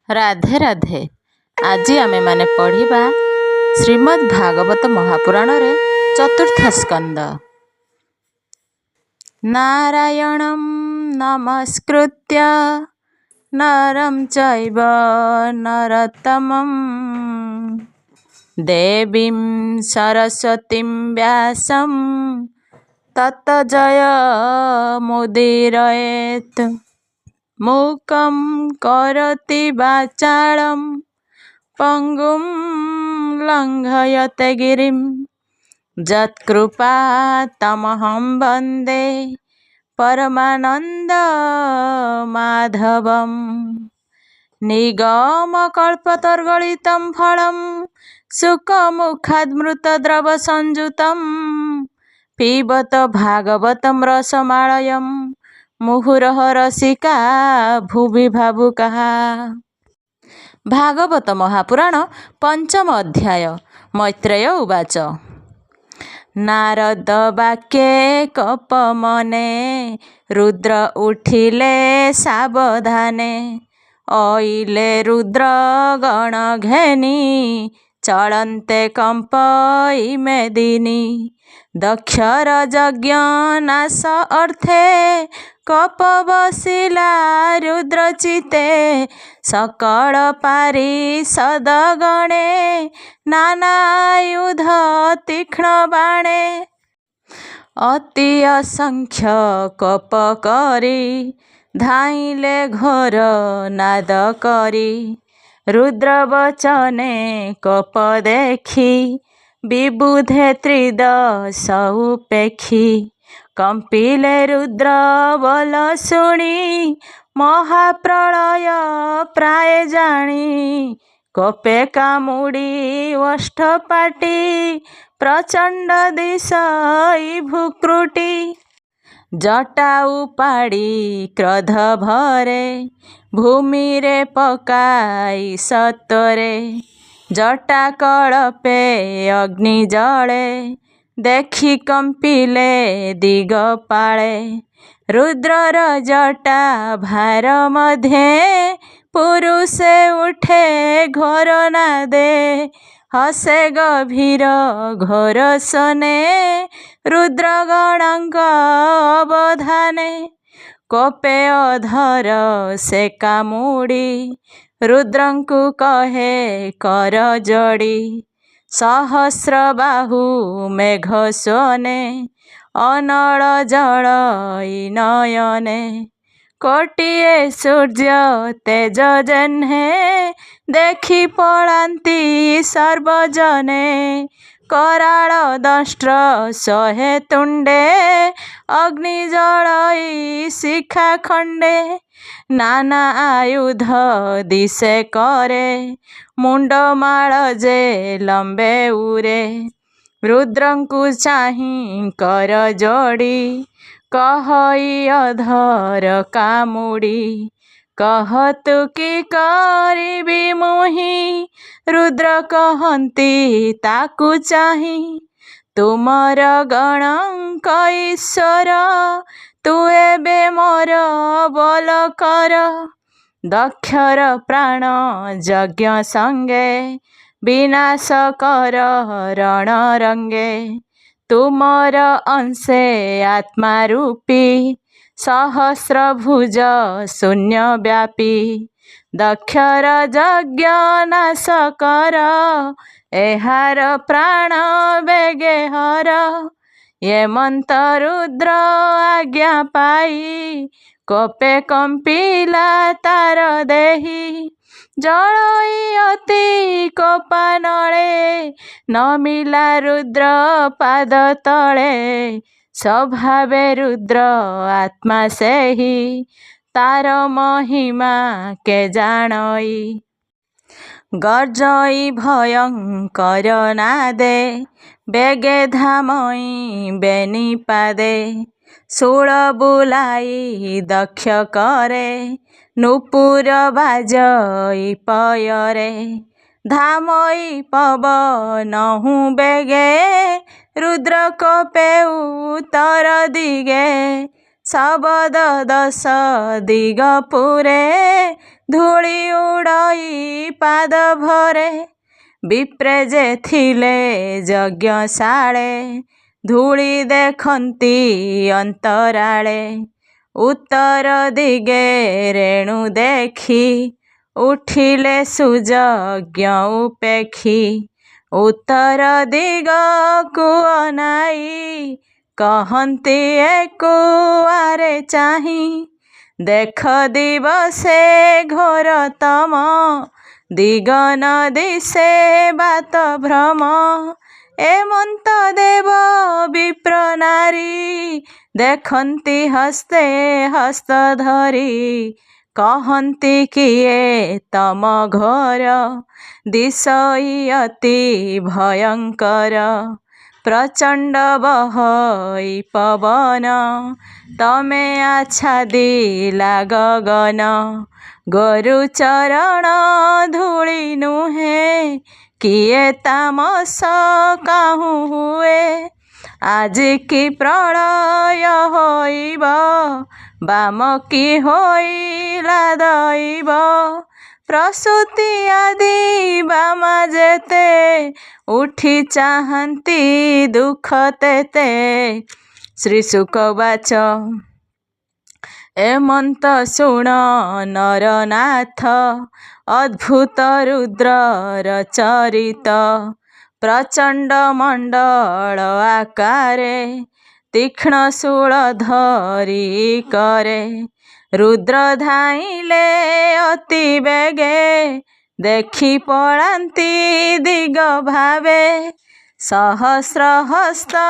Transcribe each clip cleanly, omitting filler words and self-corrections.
राधे राधे। आज आमे माने पढ़िबा श्रीमद् भागवत महापुराण रे चतुर्थ स्कंद। नारायणं नमस्कृत्य नरं चैव नरोत्तमं देवीं सरस्वतीं व्यासं ततो जयमुदीरयेत्। मूकं करोति वाचालं पंगुं लंघयते गिरिं यत्कृपा तमहं वन्दे परमानंद माधवम्। निगमकल्पतरुगलितं फलं सुखमुखाद्मृतद्रवसंयुतं पिबत भागवतं रसमालयं मुहुरः रसिका भुवि भावुकाः। भागवत महापुराण पंचम अध्याय। मैत्रेय उवाच। नारद वाक्ये कपमने रुद्र उठिले सावधाने। अइले रुद्र गण घेनी चलन्ते कंपई मेदिनी। दक्षर यज्ञ नाश अर्थे कप बसिला रुद्र चिते। सकल पारिषद गणे नानायुध तीक्ष्ण बाणे। अति असंख्य कप करी धाइले घोर नाद करी। रुद्र वचने कप देखी विबुधे त्रिदश उपेक्षी। कंपिले रुद्र बल शुणी महाप्रलय प्राय जानी। कपे कामुड़ी ओष्ठपाटी प्रचंड दिशई भुक्रुटी। जटा उपाड़ी क्रोध भरे भूमि रे पकाई सत्वरे। जटा कळपे अग्नि जले देखी कंपिले दिगपाले। रुद्रर जटा भार मध्ये पुरुषे उठे घोर नादे। हसे गभीर घोर सने रुद्र गणଙ୍କ अवधाने। कोपे अधर से कामुड़ी रुद्रंकु कहे कर जोड़ी। सहस्र बाहु मेघ सोने अनल जल नयने। कोटिए सूर्य तेज जन्हे देखी पलांती सर्वजने। कराल दंष्ट्र सहे तुंडे अग्नि जलई शिखा खंडे। नाना आयुध दिशे करे मुंडमाल जे लंबे उरे। रुद्रंकु चाही कर जोड़ी कहई अधर कामुड़ी। कहतु कि करिबी मुहि रुद्र कहंती ताकु चाही। तुमर गणଙ୍କ ईश्वर तु एबे मोर बल कर। दक्षर प्राण यज्ञ संगे विनाश कर रण रंगे। तुमर अंशे आत्मा रूपी सहस्र भुज शून्य व्यापी। दक्षर यज्ञ नाश कर एहार प्राण बेगे हर। ये मंत रुद्र आज्ञा पाई कोपे कंपिला तार देही। जलई अति कोपानले नमिला रुद्र पाद तले। स्वभावे रुद्र आत्मा सेही तार महिमा के जानई। गर्जई भयंकर नादे बेगे धामई बेनी पादे। शूल बुलाई दक्ष करे नुपुर बाजई पयरे। धामई पवनहु बेगे रुद्र कोपे उत्तर दिगे। ଶବଦ ଦଶ ଦିଗ ପୁରେ ଧୂଳି ଉଡ଼ଇ ପାଦ ଭରେ। ବିପ୍ରେ ଯେ ଥିଲେ ଯଜ୍ଞଶାଳେ ଧୂଳି ଦେଖନ୍ତି ଅନ୍ତରାଳେ। ଉତ୍ତର ଦିଗେ ରେଣୁ ଦେଖି ଉଠିଲେ ସୁଯଜ୍ଞ ଉପେକ୍ଷୀ। ଉତ୍ତର ଦିଗକୁ ଅନାଇ କହନ୍ତି ଏକୁଆରେ ଚାହିଁ। ଦେଖ ଦିବସେ ଘୋରତମ ଦିଗ ନ ଦିଶେ ବାତ ଭ୍ରମ। ଏମନ୍ତ ଦେବ ବିପ୍ର ନାରୀ ଦେଖନ୍ତି ହସ୍ତେ ହସ୍ତ ଧରି। କହନ୍ତି କିଏ ତମ ଘୋର ଦିଶଇ ଅତି ଭୟଙ୍କର। ପ୍ରଚଣ୍ଡ ବହଇ ପବନ ତମେ ଆଚ୍ଛାଦିଲା ଗଗନ। ଗୋରୁ ଚରଣ ଧୂଳି ନୁହେଁ କିଏ ତାମସ କାହୁଁ ହୁଏ। ଆଜି କି ପ୍ରଳୟ ହୋଇବ ବାମ କି ହୋଇଲା ଦଇବ। ପ୍ରସୂତି ଆଦି ବାମା ଯେତେ ଉଠି ଚାହାନ୍ତି ଦୁଃଖ ତେତେ। ଶ୍ରୀ ଶୁକ ବାଚ ଏମନ୍ତ ଶୁଣ ନରନାଥ ଅଦ୍ଭୁତ ରୁଦ୍ରର ଚରିତ। ପ୍ରଚଣ୍ଡ ମଣ୍ଡଳ ଆକାରେ ତୀକ୍ଷ୍ଣ ଶୂଳ ଧରି କରେ। ରୁଦ୍ର ଧାଇଁଲେ ଅତି ବେଗେ ଦେଖି ପଳାନ୍ତି ଦିଗ ଭାବେ। ସହସ୍ର ହସ୍ତ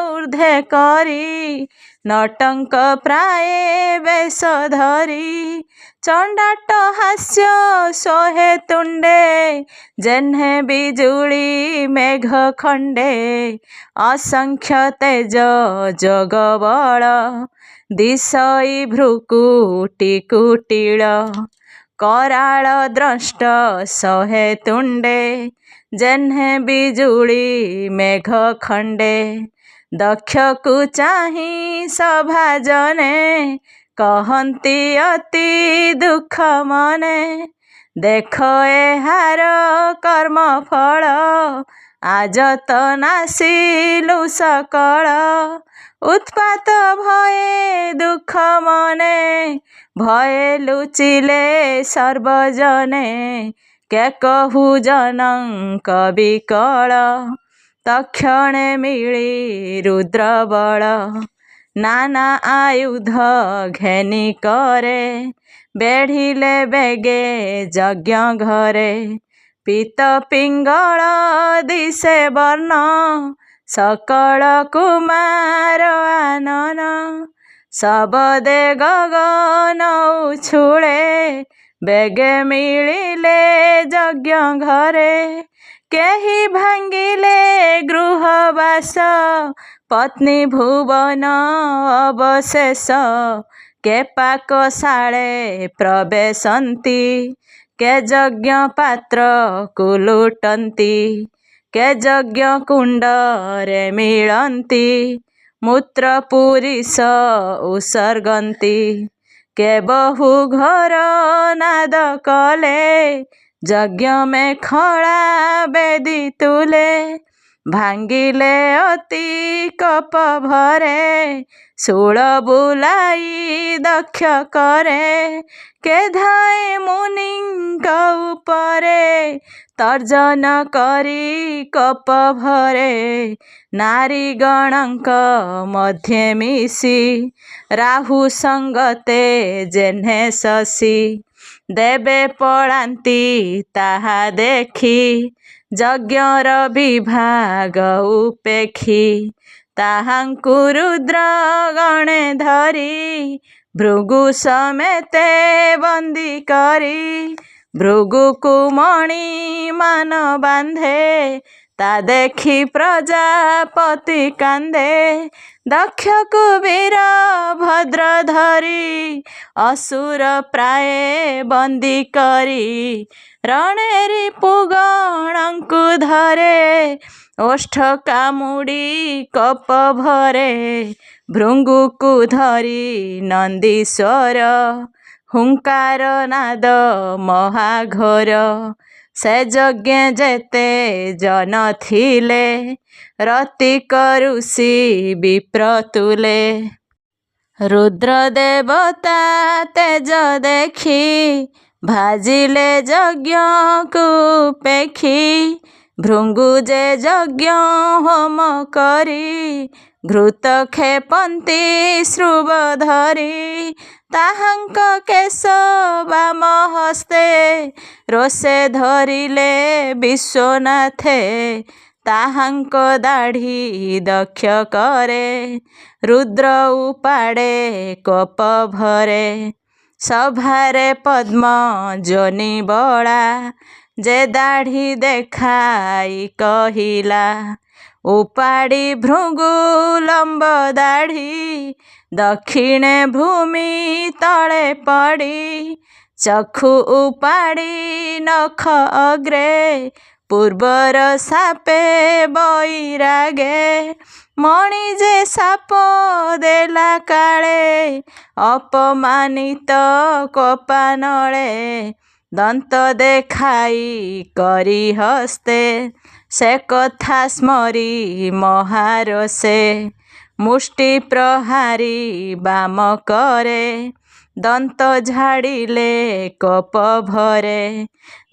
ଊର୍ଦ୍ଧ୍ୱେ କରି ନଟଙ୍କ ପ୍ରାୟେ ବେଶ ଧରି। ଚଣ୍ଡାଟ ହାସ୍ୟ ଶୋହେ ତୁଣ୍ଡେ ଯେହ୍ନେ ବିଜୁଳି ମେଘ ଖଣ୍ଡେ। ଅସଂଖ୍ୟ ତେଜ ଯୋଗ ବଳ ଦିଶଇ ଭ୍ରୁକୁଟି କୁଟିଳ। କରାଳ ଦ୍ରଷ୍ଟ ଶୋହେ ତୁଣ୍ଡେ ଯେହ୍ନେ ବିଜୁଳି ମେଘ ଖଣ୍ଡେ। ଦକ୍ଷକୁ ଚାହିଁ ସଭାଜନେ କହନ୍ତି ଅତି ଦୁଃଖ ମନେ। ଦେଖ ଏହାର କର୍ମଫଳ ଆଜତ ନାସିଲୁ ସକଳ। ଉତ୍ପାତ ଭୟେ ଦୁଃଖ ମନେ ଭୟେ ଲୁଚିଲେ ସର୍ବଜନେ। କେ କହୁ ଜନଙ୍କ ବିକଳ ତକ୍ଷଣେ ମିଳି ରୁଦ୍ର ବଳ। ନାନା ଆୟୁଧ ଘେନି କରେ ବେଢ଼ିଲେ ବେଗେ ଯଜ୍ଞ ଘରେ। ପୀତ ପିଙ୍ଗଳ ଦିଶେ ବର୍ଣ୍ଣ ସକଳ କୁମାର ଆନନ। ଶବଦେ ଗଗନ ଉଛୁଳେ ବେଗେ ମିଳିଲେ ଯଜ୍ଞ ଘରେ। କେହି ଭାଙ୍ଗିଲେ ଗୃହବାସ ପତ୍ନୀ ଭୁବନ ଅବଶେଷ। କେ ପାକଶାଳେ ପ୍ରବେଶନ୍ତି କେ ଯଜ୍ଞ ପାତ୍ରକୁ ଲୁଟନ୍ତି। କେ ଯଜ୍ଞ କୁଣ୍ଡରେ ମିଳନ୍ତି ମୂତ୍ର ପୁରିଷ ଉତ୍ସର୍ଗନ୍ତି। କେ ବହୁ ଘୋର ନାଦ କଲେ ଯଜ୍ଞ ମେଖଳା ବେଦୀ ତୁଲେ। ଭାଙ୍ଗିଲେ ଅତି କୋପ ଭରେ ଶୂଳ ବୁଲାଇ ଦକ୍ଷ କରେ। କେ ଧାଏ ମୁନିଙ୍କ ଉପରେ ତର୍ଜନ କରି କୋପ ଭରେ। ନାରୀଗଣଙ୍କ ମଧ୍ୟେ ମିଶି ରାହୁ ସଙ୍ଗତେ ଯେହ୍ନେ ଶଶୀ। ଦେବେ ପଳାନ୍ତି ତାହା ଦେଖି ଯଜ୍ଞର ବିଭାଗ ଉପେକ୍ଷୀ। ତାହାଙ୍କୁ ରୁଦ୍ର ଗଣେ ଧରି ଭୃଗୁ ସମେତେ ବନ୍ଦୀ କରି। ଭୃଗୁକୁ ମଣି ମାନ ବାନ୍ଧେ ତା ଦେଖି ପ୍ରଜାପତି କାନ୍ଦେ। ଦକ୍ଷକୁ ବୀରଭଦ୍ର ଧରି ଅସୁର ପ୍ରାୟେ ବନ୍ଦୀ କରି। ରଣେ ରିପୁଗଣଙ୍କୁ ଧରେ ଓଷ୍ଠ କାମୁଡ଼ି କୋପ ଭରେ। ଭୃଙ୍ଗୁକୁ ଧରି ନନ୍ଦୀଶ୍ୱର ହୁଙ୍କାର ନାଦ ମହାଘୋର। ସେ ଯଜ୍ଞେ ଯେତେ ଜନ ଥିଲେ ରତିକ ଋଷି ବିପ୍ର ତୁଲେ। ରୁଦ୍ର ଦେବତା ତେଜ ଦେଖି ଭାଜିଲେ ଯଜ୍ଞକୁ ପେଖି। ଭୃଙ୍ଗୁ ଯେ ଯଜ୍ଞ ହୋମ କରି ଘୃତ କ୍ଷେପନ୍ତି ଶ୍ରୁବ ଧରି। ତାହାଙ୍କ କେଶ ବାମ ହସ୍ତେ ରୋଷେ ଧରିଲେ ବିଶ୍ୱନାଥେ। ତାହାଙ୍କ ଦାଢ଼ି ଦକ୍ଷ କରେ ରୁଦ୍ର ଉପାଡ଼େ କୋପ ଭରେ। ସଭାରେ ପଦ୍ମ ଯୋନି ବଳା ଯେ ଦାଢ଼ି ଦେଖାଇ କହିଲା। ଉପାଡ଼ି ଭୃଙ୍ଗୁ ଲମ୍ବ ଦାଢ଼ି ଦକ୍ଷିଣେ ଭୂମି ତଳେ ପଡ଼ି। ଚକ୍ଷୁ ଉପାଡ଼ି ନଖ ଅଗ୍ରେ ପୂର୍ବର ସାପେ ବୈରାଗେ। ମଣି ଯେ ସାପ ଦେଲା କାଳେ ଅପମାନିତ କୋପାନଳେ। ଦନ୍ତ ଦେଖାଇ କରି ହସ୍ତେ ସେ କଥା ସ୍ମରି ମହାରୋଷେ। ମୁଷ୍ଟି ପ୍ରହାରୀ ବାମ କରେ ଦନ୍ତ ଝାଡ଼ିଲେ କୋପ ଭରେ।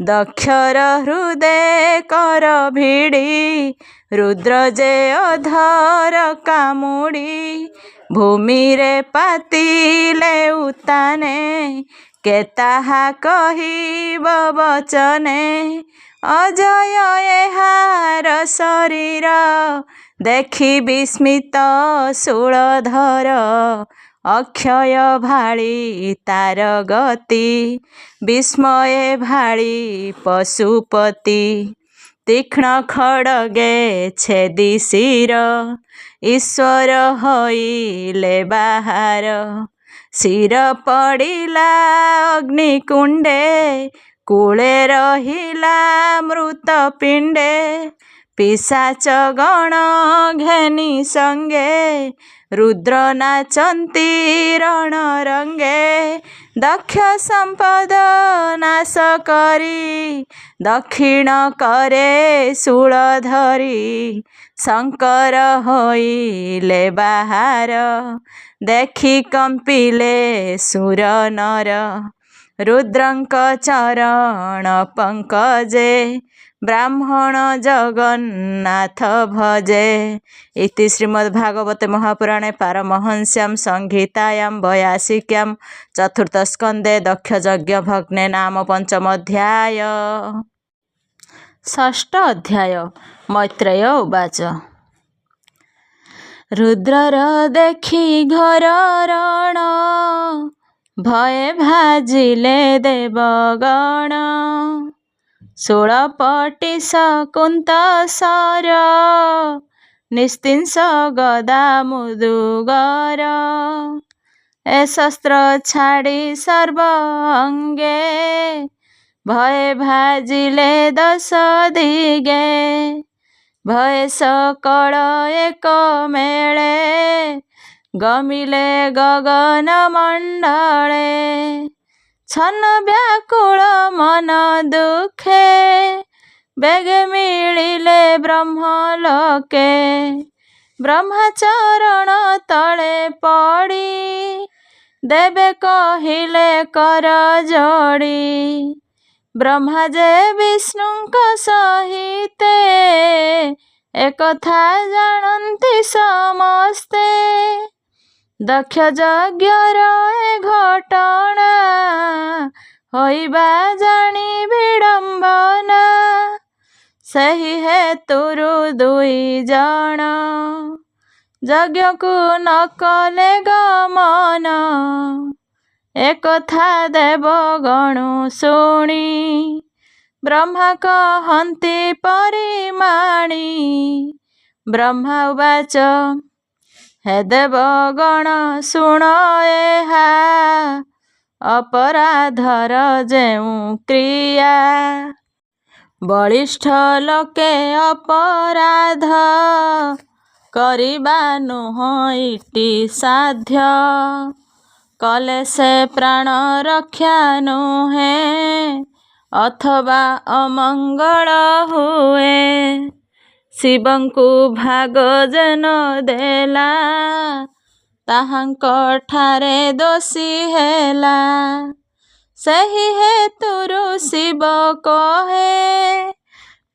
ଦକ୍ଷର ହୃଦେ କର ଭିଡ଼ି ରୁଦ୍ର ଯେ ଅଧର କାମୁଡ଼ି। ଭୂମିରେ ପାତିଲେ ଉତାନେ କେ ତାହା କହିବ ବଚନେ। ଅଜୟ ଏହାର ଶରୀର ଦେଖି ବିସ୍ମିତ ଶୂଳଧର। ଅକ୍ଷୟ ଭାଳି ତାର ଗତି ବିସ୍ମୟେ ଭାଳି ପଶୁପତି। ତୀକ୍ଷ୍ଣ ଖଡ଼୍ଗେ ଛେଦି ଶିର ଈଶ୍ୱର ହୋଇଲେ ବାହାର। ଶିର ପଡ଼ିଲା ଅଗ୍ନିକୁଣ୍ଡେ କୂଳେ ରହିଲା ମୃତ ପିଣ୍ଡେ। ପିଶାଚ ଗଣ ଘେନି ସଙ୍ଗେ ରୁଦ୍ର ନାଚନ୍ତି ରଣରଙ୍ଗେ। ଦକ୍ଷ ସମ୍ପଦ ନାଶ କରି ଦକ୍ଷିଣ କରେ ଶୂଳ ଧରି। ଶଙ୍କର ହୋଇଲେ ବାହାର ଦେଖି କମ୍ପିଲେ ସୁର ନର। ରୁଦ୍ରଙ୍କ ଚରଣ ପଙ୍କଜେ ବ୍ରାହ୍ମଣ ଜଗନ୍ନାଥ ଭଜେ। ଇତି ଶ୍ରୀମଦ୍ଭାଗବତେ ମହାପୁରାଣେ ପାରମହଂସ୍ୟାଂ ସଂହିତାୟାଂ 82କ୍ୟାଂ ଚତୁର୍ଥ ସ୍କନ୍ଧେ ଦକ୍ଷଯଜ୍ଞ ଭଗ୍ନେ ନାମ ପଞ୍ଚମ ଅଧ୍ୟାୟ। ଷଷ୍ଠ ଅଧ୍ୟାୟ। ମୈତ୍ରେୟ ଉବାଚ। ରୁଦ୍ରର ଦେଖି ଘୋର ରଣ ଭୟେ ଭାଜିଲେ ଦେବଗଣ। ଷୋଳପଟି ଶକୁନ୍ତ ଶର ନିସ୍ତିଂସ ଗଦା ମୁଦୁଗର। ଏ ଶସ୍ତ୍ର ଛାଡ଼ି ସର୍ବ ଅଙ୍ଗେ ଭୟେ ଭାଜିଲେ ଦଶ ଦିଗେ। ଭୟେ ସକଳ ଏକ ମେଳେ ଗମିଲେ ଗଗନ ମଣ୍ଡଳେ। ଛନ୍ନ ବ୍ୟାକୁଳ ମନ ଦୁଃଖେ ବେଗେ ମିଳିଲେ ବ୍ରହ୍ମଲୋକେ। ବ୍ରହ୍ମା ଚରଣ ତଳେ ପଡ଼ି ଦେବେ କହିଲେ କର ଯୋଡ଼ି। ବ୍ରହ୍ମା ଯେ ବିଷ୍ଣୁଙ୍କ ସହିତେ ଏକଥା ଜାଣନ୍ତି ସମସ୍ତେ। ଦକ୍ଷ ଯଜ୍ଞର ଏ ଘଟଣା ହୋଇବା ଜାଣି ବିଡ଼ମ୍ବନା। ସେହି ହେତୁରୁ ଦୁଇ ଜଣ ଯଜ୍ଞକୁ ନ କଲେ ଗମନ। ଏକଥା ଦେବଗଣୁ ଶୁଣି ବ୍ରହ୍ମା କହନ୍ତି ପରିମାଣି। ବ୍ରହ୍ମା ଉବାଚ ହେ ଦେବଗଣ ଶୁଣ ଏହା ଅପରାଧର ଯେଉଁ କ୍ରିୟା। ବଳିଷ୍ଠ ଲୋକେ ଅପରାଧ କରିବା ନୁହଁ ଇଟି ସାଧ୍ୟ, କଲେ ସେ ପ୍ରାଣ ରକ୍ଷା ନୁହେଁ, ଅଥବା ଅମଙ୍ଗଳ ହୁଏ। ଶିବଙ୍କୁ ଭାଗ ଯେନ ଦେଲା, ତାହାଙ୍କଠାରେ ଦୋଷୀ ହେଲା। ସେହି ହେତୁରୁ ଶିବ କହେ,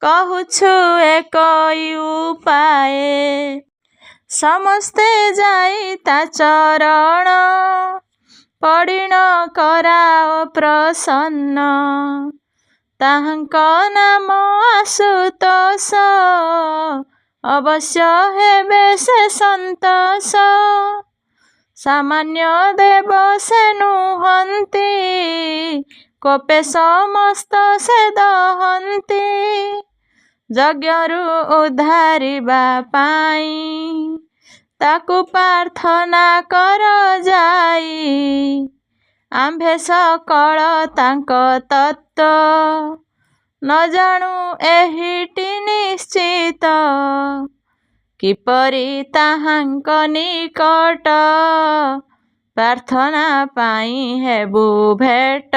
କହୁଛୁ ଏକ ଉପାଏ, ସମସ୍ତେ ଯାଇ ତା ଚରଣ, ପଡ଼ିଣ କରାଅ ପ୍ରସନ୍ନ। ତାହାଙ୍କ ନାମ ଆଶୁତୋଷ, ଅବଶ୍ୟ ହେବେ ସେ ସନ୍ତୋଷ। ସାମାନ୍ୟ ଦେବ ସେ ନୁହନ୍ତି, କୋପେ ସମସ୍ତ ସେ ଦହନ୍ତି। ଯଜ୍ଞରୁ ଉଦ୍ଧାରିବା ପାଇଁ, ତାକୁ ପ୍ରାର୍ଥନା କର ଯାଇ। ଆମ୍ଭେ ସକଳ ତାଙ୍କ ତତ୍ତ୍ୱ, ନ ଜାଣୁ ଏହିଟି ନିଶ୍ଚିତ। କିପରି ତାହାଙ୍କ ନିକଟ, ପ୍ରାର୍ଥନା ପାଇଁ ହେବୁ ଭେଟ।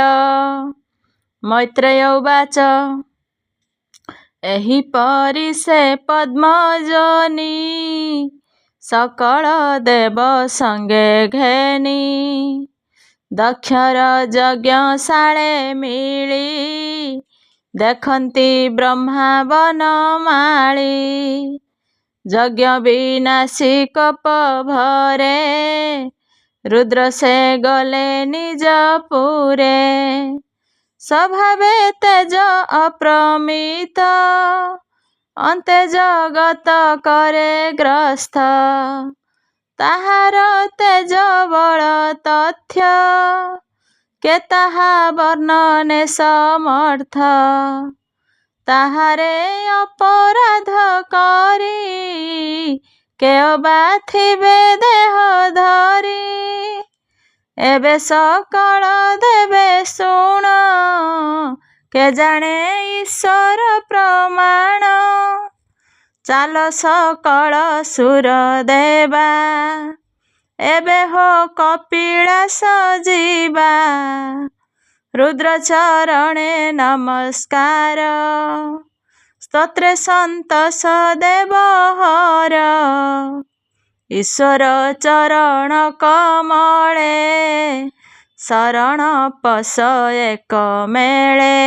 ମୈତ୍ରେୟ ଉବାଚ, ଏହିପରି ସେ ପଦ୍ମଯୋନି, ସକଳ ଦେବ ସଙ୍ଗେ ଘେନି। ଦକ୍ଷର ଯଜ୍ଞଶାଳେ ମିଳି, ଦେଖନ୍ତି ବ୍ରହ୍ମା ବନମାଳି। ଯଜ୍ଞ ବିନାଶୀ କୋପ ଭରେ, ରୁଦ୍ର ସେ ଗଲେ ନିଜ ପୁରେ। ସ୍ୱଭାବେ ତେଜ ଅପ୍ରମିତ, ଅନ୍ତେ ଜଗତ କରେ ଗ୍ରସ୍ତ। ତାହାର ତେଜ ବଳ ତଥ୍ୟ, କେ ତାହା ବର୍ଣ୍ଣନେ ସମର୍ଥ। ତାହାରେ ଅପରାଧ କରି, କେ ଅବା ଥିବେ ଦେହ ଧରି। ଏବେ ସକଳ ଦେବେ ଶୁଣ, କେ ଜାଣେ ଈଶ୍ୱର ପ୍ରମାଣ। ଚାଲ ସକଳ ସୁର ଦେବା, ଏବେ ହୋ କପିଳାସ ଯିବା। ରୁଦ୍ର ଚରଣେ ନମସ୍କାର, ସ୍ତୋତ୍ରେ ସନ୍ତୋଷ ଦେବ ହର। ଈଶ୍ୱର ଚରଣ କମଳେ, ଶରଣ ପଶ ଏକ ମେଳେ।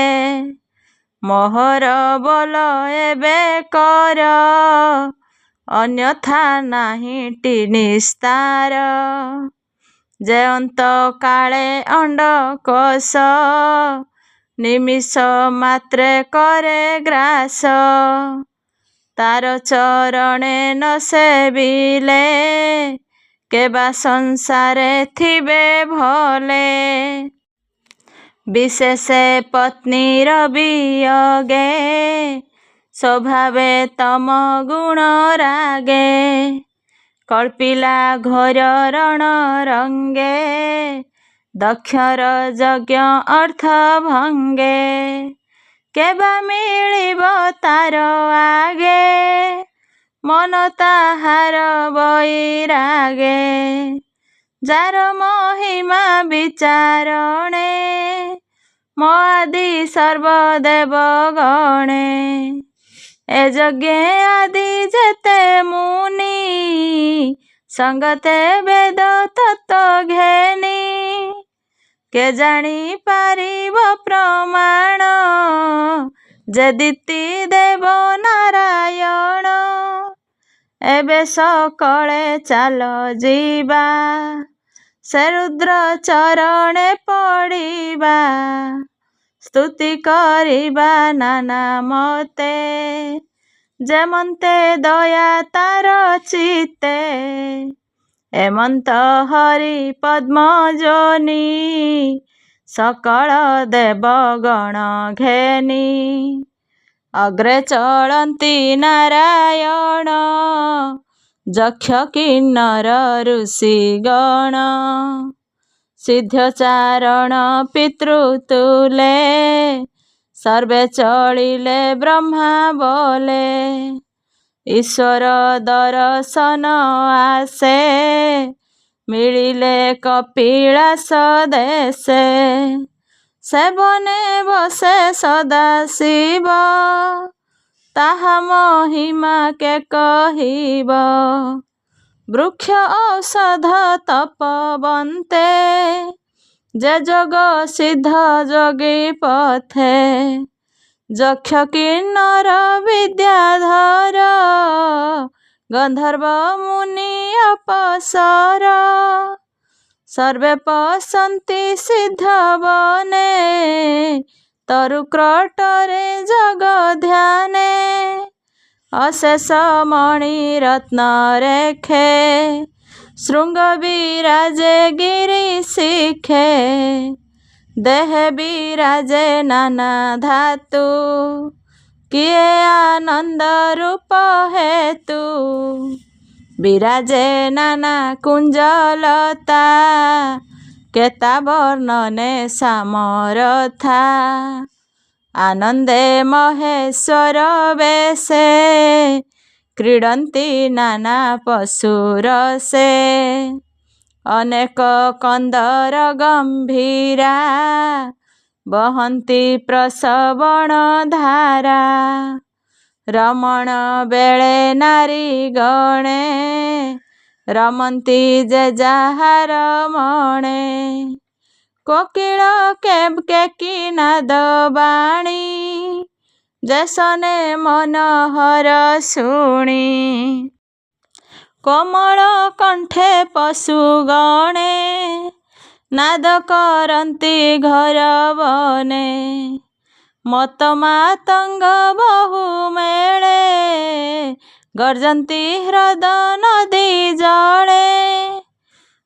ମୋହର ବୋଲ ଏବେ କର, ଅନ୍ୟଥା ନାହିଁଟି ନିସ୍ତାର। ଯେ ଅନ୍ତ କାଳେ ଅଣ୍ଡକୋଷ, ନିମିଷ ମାତ୍ରେ କରେ ଗ୍ରାସ। ତାର ଚରଣେ ନ ସେବିଲେ, କେବା ସଂସାରେ ଥିବେ ଭଲେ। ବିଶେଷେ ପତ୍ନୀର ବିୟୋଗେ, ସ୍ୱଭାବେ ତମ ଗୁଣ ରାଗେ। କଳ୍ପିଲା ଘୋର ରଣରଙ୍ଗେ, ଦକ୍ଷର ଯଜ୍ଞ ଅର୍ଥ ଭଙ୍ଗେ। କେବା ମିଳିବ ତାର ଆଗେ, ମନ ତାହାର ବୈରାଗେ। ଯାର ମହିମା ବିଚାରଣେ, ମୋ ଆଦି ସର୍ବଦେବ ଗଣେ। ଏ ଯଜ୍ଞେ ଆଦି ଯେତେ ମୁନି, ସଙ୍ଗତେ ବେଦ ତତ୍ତ୍ୱ ଘେନି। କେ ଜାଣି ପାରିବ ପ୍ରମାଣ, ଯେ ଦିତି ଦେବ ନାରାୟଣ। ଏବେ ସକଳେ ଚାଲ ଯିବା, ସେ ରୁଦ୍ର ଚରଣେ ପଡ଼ିବା। ସ୍ତୁତି କରିବା ନାନା ମତେ, ଯେମନ୍ତେ ଦୟା ତାର ଚିତ୍ତେ। ଏମନ୍ତ ହରି ପଦ୍ମଯୋନି, ସକଳ ଦେବଗଣ ଘେନି। ଅଗ୍ରେ ଚଳନ୍ତି ନାରାୟଣ, ଯକ୍ଷ କିନ୍ନର ଋଷିଗଣ। ସିଦ୍ଧ ଚାରଣ ପିତୃତୁଲେ, ସର୍ବେ ଚଳିଲେ ବ୍ରହ୍ମା ବୋଲେ। ଈଶ୍ୱର ଦର୍ଶନ ଆସେ, ମିଳିଲେ କପିଳାସ ଦେଶେ। ସେବନେ ବସେ ସଦାଶିବ, ତାହା ମହିମା କେ କହିବ। ବୃକ୍ଷ ଔଷଧ ତପବନ୍ତେ, ଯେ ଯୋଗ ସିଦ୍ଧ ଯୋଗୀ ପଥେ। ଯକ୍ଷ କିନ୍ନର ବିଦ୍ୟାଧର, ଗନ୍ଧର୍ବ ମୁନି ଅପସର। ସର୍ବେ ପଶନ୍ତି ସିଦ୍ଧ ବନେ, ତରୁ କ୍ରଟରେ ଜଗ ଧ୍ୟାନେ। ଅଶେଷ ମଣି ରତ୍ନ ରେଖେ, ଶୃଙ୍ଗ ବିରାଜେ ଗିରି ଶିଖେ। ଦେହେ ବିରାଜେ ନାନା ଧାତୁ, କିଏ ଆନନ୍ଦ ରୂପ ହେତୁ। ବିରାଜେ ନାନା କୁଞ୍ଜଲତା, କେତା ବର୍ଣ୍ଣନେ ସାମରଥା। ଆନନ୍ଦେ ମହେଶ୍ୱର ବେଶେ, କ୍ରୀଡ଼ନ୍ତି ନାନା ପଶୁରସେ। ଅନେକ କନ୍ଦର ଗମ୍ଭୀରା, ବହନ୍ତି ପ୍ରସବଣ ଧାରା। ରମଣ ବେଳେ ନାରୀ ଗଣେ, ରମନ୍ତି ଯେ ଯାହାର ମଣେ। କୋକିଳ କେକି ନାଦ ବାଣୀ, ଯେ ଶନେ ମନୋହର ଶୁଣି। କୋମଳ କଣ୍ଠେ ପଶୁ ଗଣେ, ନାଦ କରନ୍ତି ଘର ବନେ। ମତ ମାତଙ୍ଗ ବହୁ ମେଳେ, ଗର୍ଜନ୍ତି ହ୍ରଦ ନଦୀ ଜଳେ।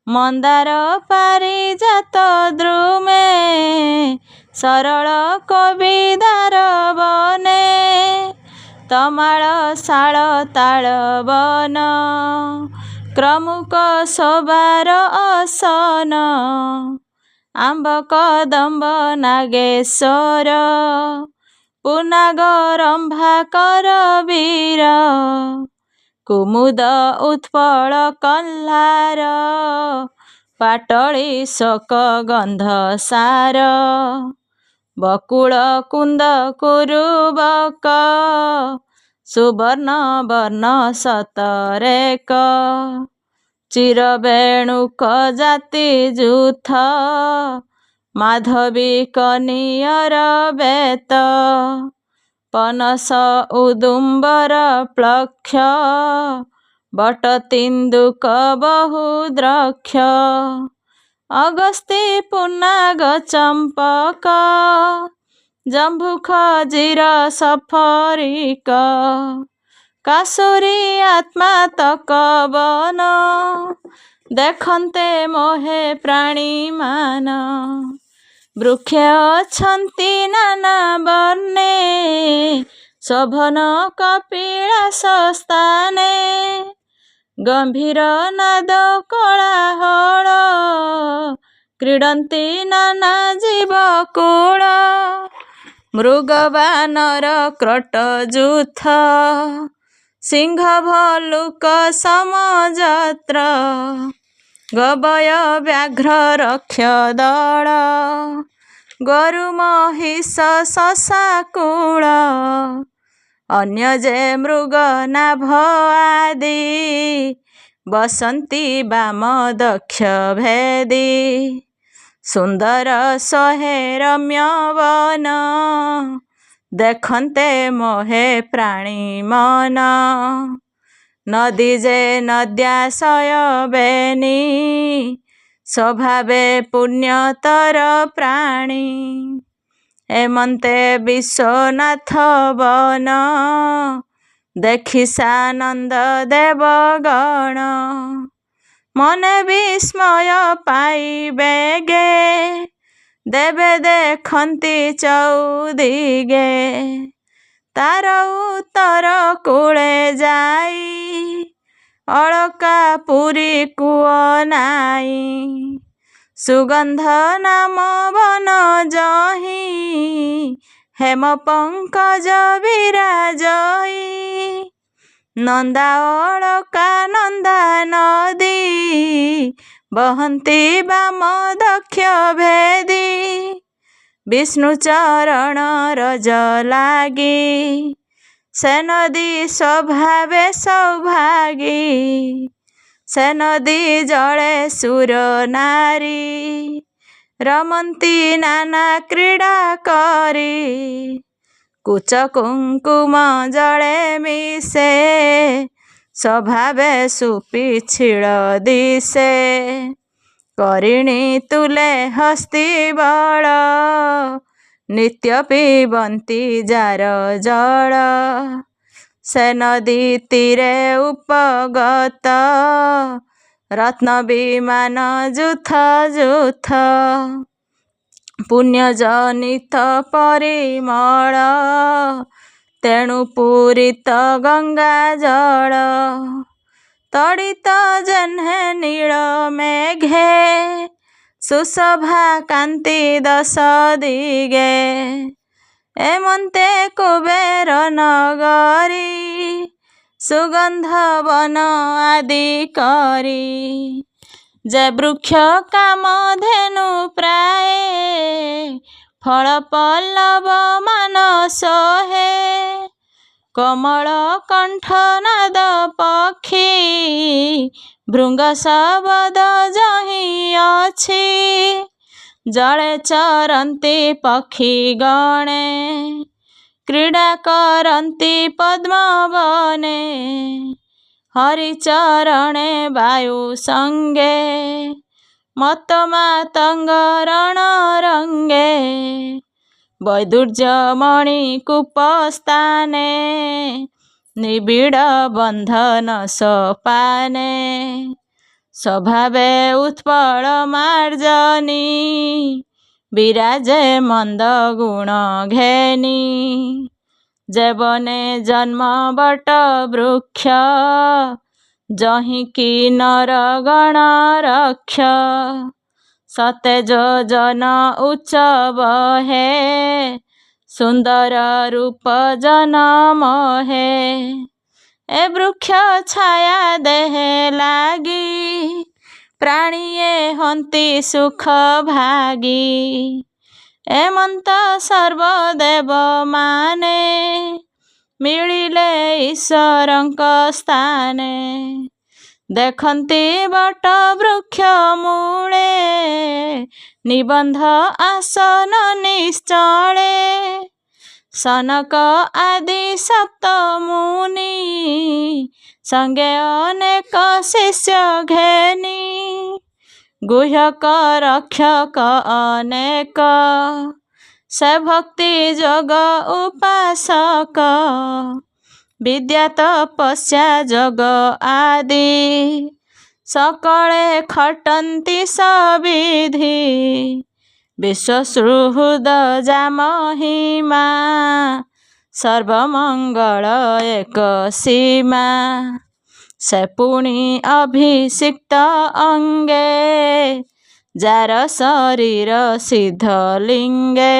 ମନ୍ଦାର ପାରିଜାତ ଦ୍ରୁମେ, ସରଳ କବିଦାର ବନେ। ତମାଳ ଶାଳ ତାଳ ବନ, କ୍ରମୁକ ଶୋଭାର ଅସନ। ଆମ୍ବ କଦମ୍ବ ନାଗେଶ୍ୱର, ପୁନାଗ ରମ୍ଭା କରବୀର। କୁମୁଦ ଉତ୍ପଳ କହ୍ଲାର, ପାଟଳୀ ଶୋକ ଗନ୍ଧସାର। ବକୁଳ କୁନ୍ଦ କୁରୁବକ, ସୁବର୍ଣ୍ଣ ବର୍ଣ୍ଣ ଶତରେକ। ଚିରବେଣୁକ ଜାତି ଯୂଥ, ମାଧବୀ କନିଅର ବେତ। ପନସ ଉଦୁମ୍ବର ପ୍ଳକ୍ଷ, ବଟ ତିନ୍ଦୁକ ବହୁ ଦ୍ରକ୍ଷ। ଅଗସ୍ତୀ ପୁନାଗ ଚମ୍ପକ, ଜମ୍ବୁ ଖଜିର ସଫରିକ। କାଶୁରୀ ଆତ୍ମା ତକବନ, ଦେଖନ୍ତେ ମୋହେ ପ୍ରାଣୀମାନ। ବୃକ୍ଷେ ଅଛନ୍ତି ନାନା ବର୍ଣ୍ଣେ, ଶୋଭନ କପିଳାସ ସ୍ଥାନେ। ଗମ୍ଭୀର ନାଦ କୋଳାହଳ, କ୍ରୀଡ଼ନ୍ତି ନାନା ଜୀବକୁଳ। ମୃଗ ବାନର କ୍ରଟ ଯୂଥ, ସିଂହ ଭଲ୍ଲୁକ ସମଜତ୍ର। ଗବୟ ବ୍ୟାଘ୍ର ରକ୍ଷ ଦଳ, ଗୋରୁ ମହିଷ ଶଶାକୁଳ। ଅନ୍ୟ ଯେ ମୃଗ ନାଭ ଆଦି, ବସନ୍ତି ବାମ ଦକ୍ଷ ଭେଦି। ସୁନ୍ଦର ସୋହେ ରମ୍ୟ ବନ, ଦେଖନ୍ତେ ମୋହେ ପ୍ରାଣୀ ମନ। ନଦୀ ଯେ ନଦ୍ୟାଶୟ ବେନି, ସ୍ୱଭାବେ ପୁଣ୍ୟତର ପ୍ରାଣୀ। ଏମନ୍ତେ ବିଶ୍ୱନାଥ ବନ, ଦେଖି ସାନନ୍ଦ ଦେବଗଣ। ମନେ ବିସ୍ମୟ ପାଇ ବେଗେ, ଦେବେ ଦେଖନ୍ତି ଚଉଦିଗେ। ତାର ଉତ୍ତର କୂଳେ ଯାଇ, ଅଳକା ପୁରୀ କୂଅ ନାଇ। ସୁଗନ୍ଧ ନାମ ବନ ଯହିଁ, ହେମ ପଙ୍କଜ ବିରାଜଇ। ନନ୍ଦା ଅଳକା ନନ୍ଦା ନଦୀ ବହନ୍ତି ବାମ ଦକ୍ଷ ଭେଦି ବିଷ୍ଣୁ ଚରଣ ରଜ ଲାଗି ସେ ନଦୀ ସ୍ୱଭାବେ ସୌଭାଗୀ ସେ ନଦୀ ଜଳେ ସୁର ନାରୀ ରମନ୍ତି ନାନା କ୍ରୀଡ଼ା କରି କୁଚ କୁଙ୍କୁମ ଜଳେ ମିଶେ ସ୍ୱଭାବେ ସୁପିଛିଳ ଦିଶେ କରିଣୀ ତୁଲେ ହସ୍ତି ବଳ ନିତ୍ୟ ପିବନ୍ତି ଯାର ଜଳ ସେ ନଦୀ ତୀରେ ଉପଗତ ରତ୍ନ ବିମାନ ଯୁଥ ଯୁଥ ପୁଣ୍ୟ ଜନିତ ପରିମଳ ତେଣୁ ପୂରିତ ଗଙ୍ଗା ଜଳ ତଡ଼ିତ ଜହ୍ନେ ନୀଳ ମେଘେ ସୁଶୋଭା କାନ୍ତି ଦଶ ଦିଗେ ଏମନ୍ତେ କୁବେର ନଗରୀ ସୁଗନ୍ଧ ବନ ଆଦି କରି ଯେ ବୃକ୍ଷ କାମଧେନୁ ପ୍ରାଏ ଫଳ ପଲ୍ଲବ ମାନ ସୋହେ କମଳ କଣ୍ଠ ନାଦ ପକ୍ଷୀ ଭୃଙ୍ଗ ଶବଦ ଯହିଁ ଅଛି ଜଳେ ଚରନ୍ତି ପକ୍ଷୀ ଗଣେ କ୍ରୀଡ଼ା କରନ୍ତି ପଦ୍ମବନେ ହରିଚରଣେ ବାୟୁ ସଙ୍ଗେ ମତ ମାତଙ୍ଗ ରଣ ରଙ୍ଗେ ବୈଦୁର୍ଯ୍ୟମଣି କୂପସ୍ଥାନେ ନିବିଡ଼ ବନ୍ଧନ ସୋପାନେ ସ୍ୱଭାବେ ଉତ୍ପଳ ମାର୍ଜନୀ ବିରାଜେ ମନ୍ଦ ଗୁଣ ଘେନି ଯେବନେ ଜନ୍ମ ବଟ ବୃକ୍ଷ ଯହିଁ କିନ୍ନର ଗଣ ରକ୍ଷ ସତେ ଯୋଜନ ଉଚ୍ଚ ବହେ ସୁନ୍ଦର ରୂପ ଜନ ମୋହେ ଏ ବୃକ୍ଷ ଛାୟା ଦେହେ ଲାଗି ପ୍ରାଣୀଏ ହନ୍ତି ସୁଖ ଭାଗୀ ଏମନ୍ତ ସର୍ବଦେବ ମାନେ ମିଳିଲେ ଈଶ୍ୱରଙ୍କ ସ୍ଥାନେ ଦେଖନ୍ତି ବଟ ବୃକ୍ଷ ମୂଳେ ନିବନ୍ଧ ଆସନ ନିଶ୍ଚଳେ ସନକ ଆଦି ସପ୍ତ ମୁନି ସଙ୍ଗେ ଅନେକ ଶିଷ୍ୟ ଘେନି ଗୁହ୍ୟକ ରକ୍ଷକ ଅନେକ ସେ ଭକ୍ତି ଯୋଗ ଉପାସକ ବିଦ୍ୟା ତପସ୍ୟା ଯୋଗ ଆଦି ସକଳେ ଖଟନ୍ତି ସବିଧି ବିଶ୍ୱସୁହୃଦ ଜାମହିମା ସର୍ବମଙ୍ଗଳ ଏକ ସୀମା ସେ ପୁଣି ଅଭିଷିକ୍ତ ଅଙ୍ଗେ ଯାର ଶରୀର ସିଦ୍ଧ ଲିଙ୍ଗେ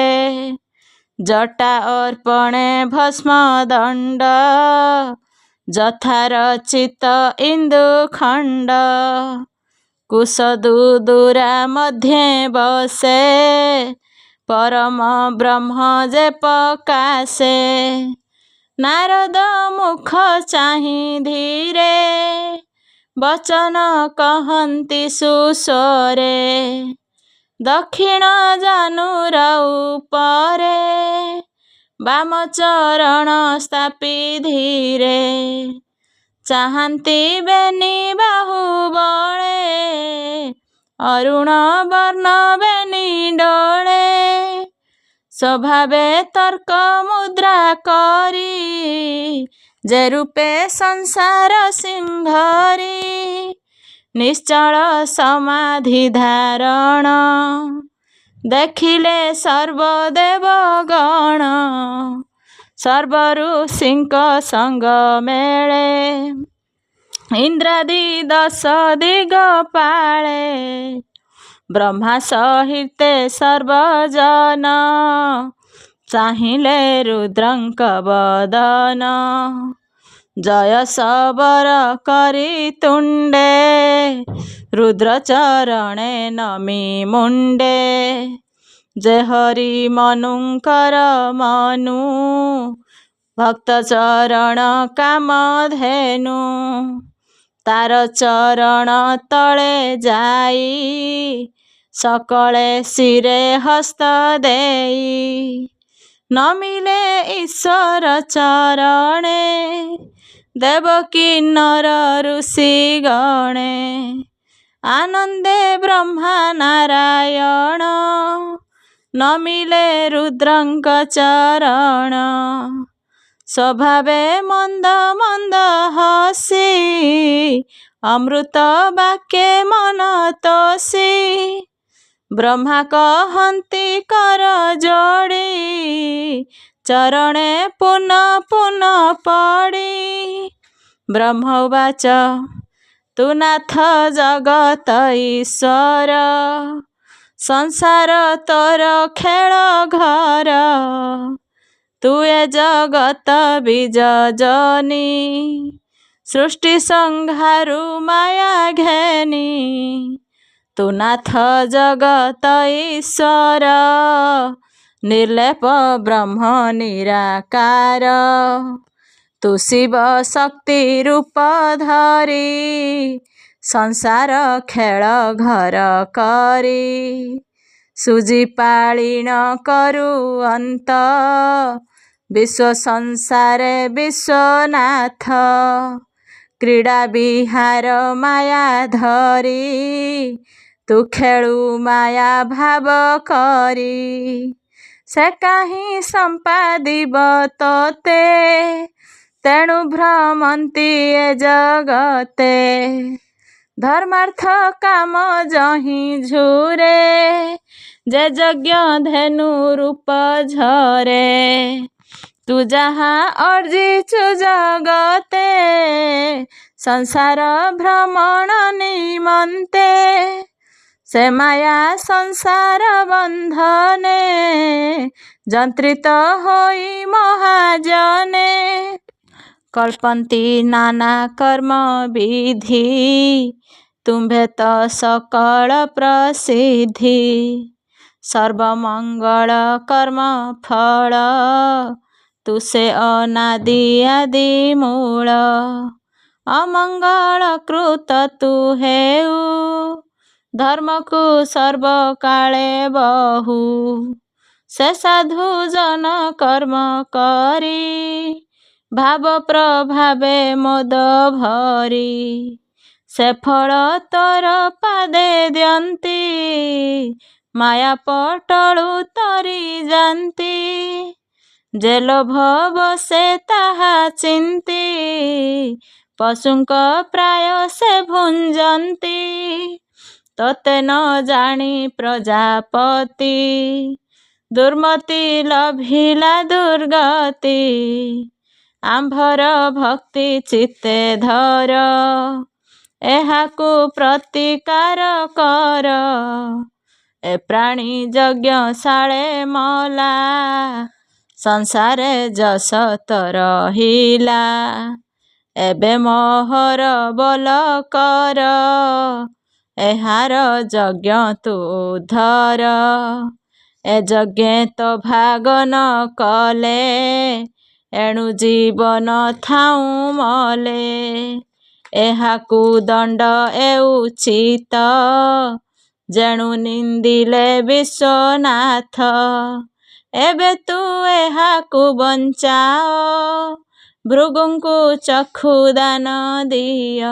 ଜଟା ଅର୍ପଣେ ଭସ୍ମ ଦଣ୍ଡ ଯଥାରଚିତ ଇନ୍ଦୁ ଖଣ୍ଡ କୁଶଦୁଦୁରା ମଧ୍ୟେ ବସେ ପରମ ବ୍ରହ୍ମ ଯେ ପ୍ରକାଶେ ନାରଦ ମୁଖ ଚାହିଁ ଧୀରେ ବଚନ କହନ୍ତି ସୁସ୍ୱରେ ଦକ୍ଷିଣ ଜାନୁର ଉପରେ ବାମ ଚରଣ ସ୍ଥାପି ଧୀରେ ଚାହାନ୍ତି ବେନି ବାହୁ ବଳେ ଅରୁଣ ବର୍ଣ୍ଣ ବେନି ଡୋଳେ ସ୍ୱଭାବେ ତର୍କ ମୁଦ୍ରା କରି ଯେ ରୂପେ ସଂସାର ସିଂହରି ନିଶ୍ଚଳ ସମାଧି ଧାରଣ ଦେଖିଲେ ସର୍ବଦେବ ଗଣ ସର୍ବ ଋଷିଙ୍କ ସଙ୍ଗ ମେଳେ ଇନ୍ଦ୍ରାଦି ଦଶ ଦିଗ ପାଳେ ବ୍ରହ୍ମା ସହିତେ ସର୍ବଜନ ଚାହିଁଲେ ରୁଦ୍ରଙ୍କ ବଦନ जय शबर करी तुंडे रुद्र चरणे नमी मुंडे जे हरि मनुंकर मनु भक्त चरण काम धेनु तार चरण तले जाई सकले शिरे हस्त देई नमिले ईश्वर चरणे देवकी नर ऋषि गणे आनंदे ब्रह्मा नारायण नमिले रुद्रंक चरण स्वभावे मंद मंद हसी अमृत वाक्ये मन तोषी ब्रह्मा कहन्ति कर जोड़ी चरणे पुनः पुनः पड़ी ब्रह्म उवाच तु नाथ जगत ईश्वर संसार तोर खेल घर तु ए जगत बीजजनी सृष्टि संहारु माया घेनी तु नाथ जगत ईश्वर निर्लेप ब्रह्म निराकार तु शिव शक्ति रूप धरी संसार खेल घर करी सुजी पालिन करु अंत विश्व संसारे विश्वनाथ क्रीड़ा विहार माया धरी तु खेलु माया भाव करी से काहीं संपादिब तोते तेणु भ्रमंती ए जगते धर्मार्थ काम जही झुरे जे यज्ञ धेनु रूप झरे तु जहाँ अर्जिचु जगते संसार भ्रमण निमन्ते से माया संसार बंधने जंत्रित होई महाजने कल्पन्ति नाना कर्म विधि तुम्भे तो सकल प्रसिद्धि सर्वमंगल कर्म फल तुसे अनादि आदि मूल अमंगल कृत तु हेउ धर्म को सर्व काले बहु से साधु जन कर्म करी भाव प्रभावे मोद भरी से फल तोर पादे दियंती माया पटलु तरी जानती जे लोभ बसे ताहा चिंती पशुंक प्राय से भुंजंती तोते न जानी प्रजापति दुर्मति लभिला दुर्गति आंभर भक्ति चित्ते धर एहाकु प्रतिकार कर ए प्राणी यज्ञ शाळे मला संसारे जस तर हिला एबे मोहर बोल कर एहार यज्ञ तु धर ए यज्ञ तो भाग न कले एणु जीवन थाऊ मले एहाकु दंड एउचित जेणु निंदिले विश्वनाथ एबे तु एहाकु बंचाओ भृगुंकु चक्षु दान दिय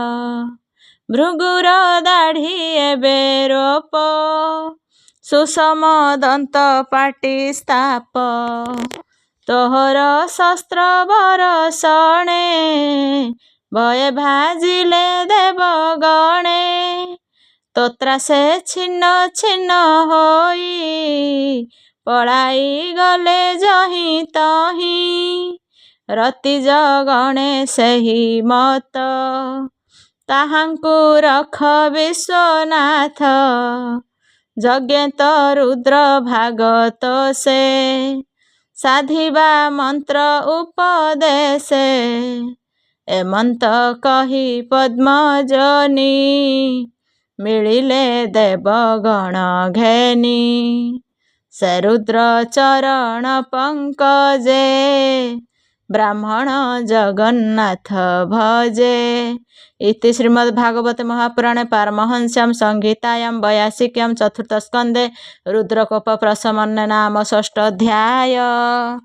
भृगुर दाढ़ी एबे रोप सुषम दंत पाटी स्थाप तोहर शस्त्र बरसणे भये भाजिले देव गणे तोत्रासे छिन्न छिन्न होई पलाई गले जहीं तहीं रति जगणे सेही मत ताहांकु रख विश्वनाथ यज्ञ रुद्र भागत से साधिबा मंत्र उपदेशे ଏମନ୍ତ କହି ପଦ୍ମଜନି ମିଳିଲେ ଦେବଗଣ ଘେନି। ସେ ରୁଦ୍ର ଚରଣ ପଙ୍କଜେ ବ୍ରାହ୍ମଣ ଜଗନ୍ନାଥ ଭଜେ। ଇତି ଶ୍ରୀମଦ୍ଭାଗବତେ ମହାପୁରାଣେ ପାରମହଂସ୍ୟାଂ ସଂହିତାୟାଂ 82 ଚତୁର୍ଥ ସ୍କନ୍ଧେ ରୁଦ୍ରକୋପ ପ୍ରଶମନେ ନାମ ଷଷ୍ଠ ଅଧ୍ୟାୟ।